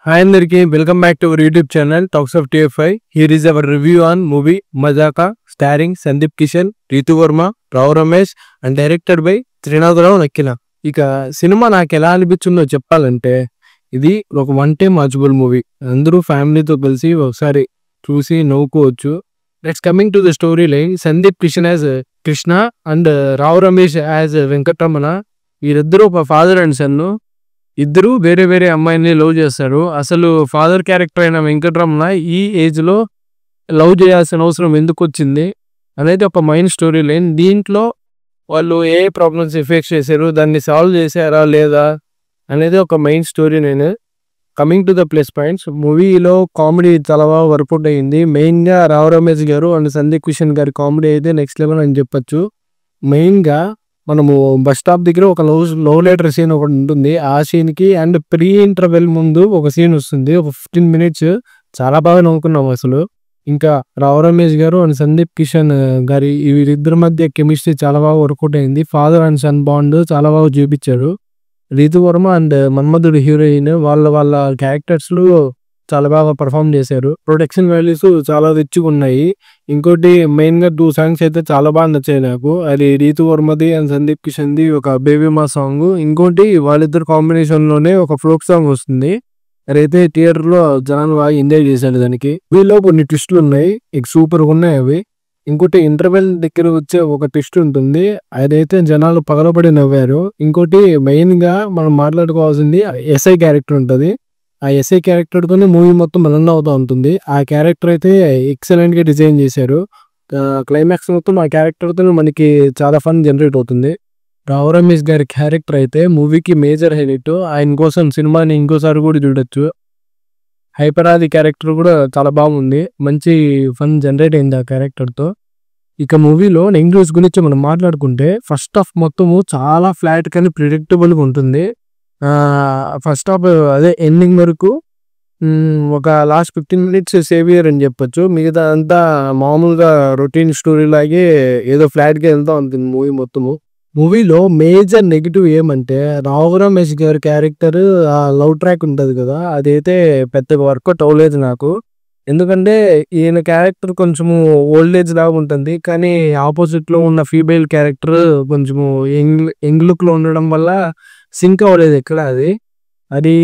Hi Andarki, welcome back to our YouTube channel Talks of TFI. Here is our review on movie Mazaka starring Sandeep Kishan, Ritu Verma, Rao Ramesh and directed by Srinath Nakila. ఇక cinema నాకు ఎలా అనిపించిందో చెప్పాలంటే ఇది ఒక one time watchable movie. అందరూ ఫ్యామిలీతో కలిసి ఒకసారి చూసి నవ్వుకోవచ్చు. Let's coming to the story line. Sandeep Kishan as Krishna and Rao Ramesh as Venkataramana. వీరిద్దరూ ఒక ఫాదర్ అండ్ సన్. ఇద్దరు వేరే వేరే అమ్మాయిని లవ్ చేస్తారు. అసలు ఫాదర్ క్యారెక్టర్ అయిన వెంకటరమణ ఈ ఏజ్ లో లవ్ చేయాల్సిన అవసరం ఎందుకు వచ్చింది అనేది ఒక మైండ్ స్టోరీ లైన్. దీంట్లో వాళ్ళు ఏ ప్రాబ్లమ్స్ ఎఫెక్ట్ చేశారు, దాన్ని సాల్వ్ చేశారా లేదా అనేది ఒక మెయిన్ స్టోరీ. నేను coming to the plus points, మూవీలో కామెడీ చాలా బాగా వర్కౌట్ అయ్యింది. మెయిన్గా రావు రమేష్ గారు అండ్ సందీప్ కిషన్ గారి కామెడీ అయితే నెక్స్ట్ లెవెల్ అని చెప్పొచ్చు. మెయిన్గా మనము బస్ స్టాప్ దగ్గర ఒక లవ్ లెటర్ సీన్ ఒకటి ఉంటుంది. ఆ సీన్కి అండ్ ప్రీ ఇంటర్వెల్ ముందు ఒక సీన్ వస్తుంది, ఒక 15 minutes. చాలా బాగా నవ్వుకున్నాం అసలు. ఇంకా రావు రమేష్ గారు అండ్ సందీప్ కిషన్ గారి వీరిద్దరి మధ్య కెమిస్ట్రీ చాలా బాగా వర్కౌట్ అయింది. ఫాదర్ అండ్ సన్ బాండ్ చాలా బాగా చూపించారు. రీతు వర్మ అండ్ మన్మధుడు హీరోయిన్ వాళ్ళ క్యారెక్టర్స్లో చాలా బాగా పర్ఫామ్ చేశారు. ప్రొడక్షన్ వాల్యూస్ చాలా రిచ్గా ఉన్నాయి. ఇంకోటి మెయిన్గా 2 songs అయితే చాలా బాగా నచ్చాయి నాకు. అది రీతు వర్మది అండ్ సందీప్ కిషన్ది ఒక బేబీ మా సాంగ్. ఇంకోటి వాళ్ళిద్దరు కాంబినేషన్లోనే ఒక ఫోక్ సాంగ్ వస్తుంది. అదైతే థియేటర్లో జనాలు బాగా ఎంజాయ్ చేశారు. దానికి వీళ్ళు కొన్ని ట్విస్టులు ఉన్నాయి, సూపర్గా ఉన్నాయి అవి. ఇంకోటి ఇంటర్వెల్ దగ్గర వచ్చే ఒక ట్విస్ట్ ఉంటుంది, అదైతే జనాలు పగలబడి నవ్వారు. ఇంకోటి మెయిన్గా మనం మాట్లాడుకోవాల్సింది ఎస్ఐ క్యారెక్టర్ ఉంటుంది. ఆ ఎస్ఐ క్యారెక్టర్తోనే మూవీ మొత్తం రన్ అవుతూ ఉంటుంది. ఆ క్యారెక్టర్ అయితే ఎక్సలెంట్గా డిజైన్ చేశారు. క్లైమాక్స్ మొత్తం ఆ క్యారెక్టర్తో మనకి చాలా ఫన్ జనరేట్ అవుతుంది. రావు రమేష్ గారి క్యారెక్టర్ అయితే మూవీకి మేజర్ హైలైట్. ఆయన కోసం సినిమాని ఇంకోసారి కూడా చూడొచ్చు. హైపరాది క్యారెక్టర్ కూడా చాలా బాగుంది, మంచి ఫన్ జనరేట్ అయింది ఆ క్యారెక్టర్తో. ఇక మూవీలో నెగిటివ్స్ గురించి మనం మాట్లాడుకుంటే ఫస్ట్ హాఫ్ మొత్తము చాలా ఫ్లాట్ కానీ ప్రిడిక్టబుల్గా ఉంటుంది. ఫస్ట్ హాఫ్ అదే ఎండింగ్ వరకు ఒక లాస్ట్ 15 minutes సేవియర్ అని చెప్పొచ్చు. మిగతా అంతా మామూలుగా రొటీన్ స్టోరీ లాగే ఏదో ఫ్లాట్గా వెళ్తూ ఉంటుంది మూవీ మొత్తము. మూవీలో మేజర్ నెగిటివ్ ఏమంటే రావు రమేష్ గారి క్యారెక్టర్ ఆ లవ్ ట్రాక్ ఉంటుంది కదా, అదైతే పెద్దగా వర్కౌట్ అవ్వలేదు నాకు. ఎందుకంటే ఈయన క్యారెక్టర్ కొంచెము ఓల్డ్ ఏజ్ లాగా ఉంటుంది, కానీ ఆపోజిట్లో ఉన్న ఫీమేల్ క్యారెక్టర్ కొంచెము యంగ్ లుక్లో ఉండడం వల్ల సింక్ అవ్వలేదు ఎక్కడ. అది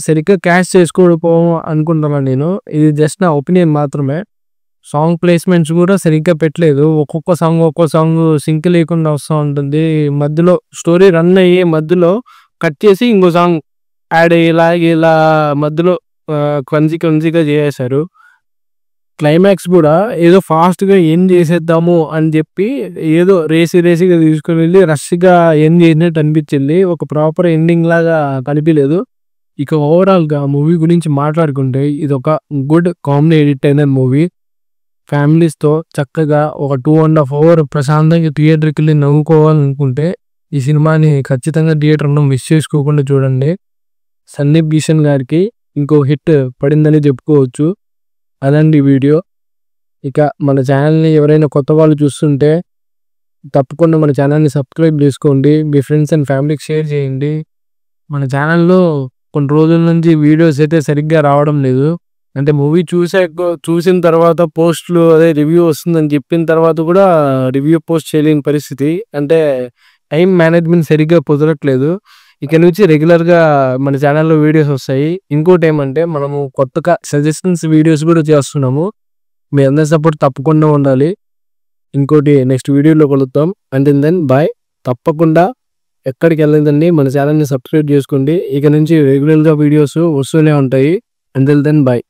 సరిగ్గా క్యాష్ చేసుకోకపో అనుకుంటున్నాను నేను. ఇది జస్ట్ నా ఒపీనియన్ మాత్రమే. సాంగ్ ప్లేస్మెంట్స్ కూడా సరిగ్గా పెట్టలేదు. ఒక్కొక్క సాంగ్ సింక్ లేకుండా వస్తూ ఉంటుంది. మధ్యలో స్టోరీ రన్ అయ్యి మధ్యలో కట్ చేసి ఇంకో సాంగ్ యాడ్ అయ్యేలాగా ఇలా మధ్యలో క్లంజీగా చేసేశారు. క్లైమాక్స్ కూడా ఏదో ఫాస్ట్గా ఎండ్ చేసేద్దాము అని చెప్పి ఏదో రేసిగా తీసుకుని వెళ్ళి రష్గా ఎండ్ చేసినట్టు అనిపించింది. ఒక ప్రాపర్ ఎండింగ్ లాగా కనిపించలేదు. ఇక ఓవరాల్గా మూవీ గురించి మాట్లాడుకుంటే ఇది ఒక గుడ్ కామెడీ ఎంటర్టైనర్ మూవీ. ఫ్యామిలీస్తో చక్కగా ఒక 2.5 hours ప్రశాంతంగా థియేటర్కి వెళ్ళి నవ్వుకోవాలనుకుంటే ఈ సినిమాని ఖచ్చితంగా థియేటర్లో మిస్ చేసుకోకుండా చూడండి. సందీప్ కిషన్ గారికి ఇంకో హిట్ పడిందని చెప్పుకోవచ్చు. అదండి వీడియో. ఇక మన ఛానల్ని ఎవరైనా కొత్త వాళ్ళు చూస్తుంటే తప్పకుండా మన ఛానల్ని సబ్స్క్రైబ్ చేసుకోండి. మీ ఫ్రెండ్స్ అండ్ ఫ్యామిలీకి షేర్ చేయండి. మన ఛానల్లో కొన్ని రోజుల నుంచి వీడియోస్ అయితే సరిగ్గా రావడం లేదు. అంటే మూవీ చూసిన తర్వాత పోస్టులు అదే రివ్యూ వస్తుందని చెప్పిన తర్వాత కూడా రివ్యూ పోస్ట్ చేయలేని పరిస్థితి. అంటే టైం మేనేజ్మెంట్ సరిగ్గా కుదరట్లేదు. ఇక నుంచి రెగ్యులర్గా మన ఛానల్లో వీడియోస్ వస్తాయి. ఇంకోటి ఏమంటే మనము కొత్తగా సజెషన్స్ వీడియోస్ కూడా చేస్తున్నాము. మీ అందరి సపోర్ట్ తప్పకుండా ఉండాలి. ఇంకోటి నెక్స్ట్ వీడియోలో కలుద్దాం. Until then bye. తప్పకుండా ఎక్కడికి వెళ్ళదండి, మన ఛానల్ని సబ్స్క్రైబ్ చేసుకోండి. ఇక నుంచి రెగ్యులర్గా వీడియోస్ వస్తూనే ఉంటాయి. Until then bye.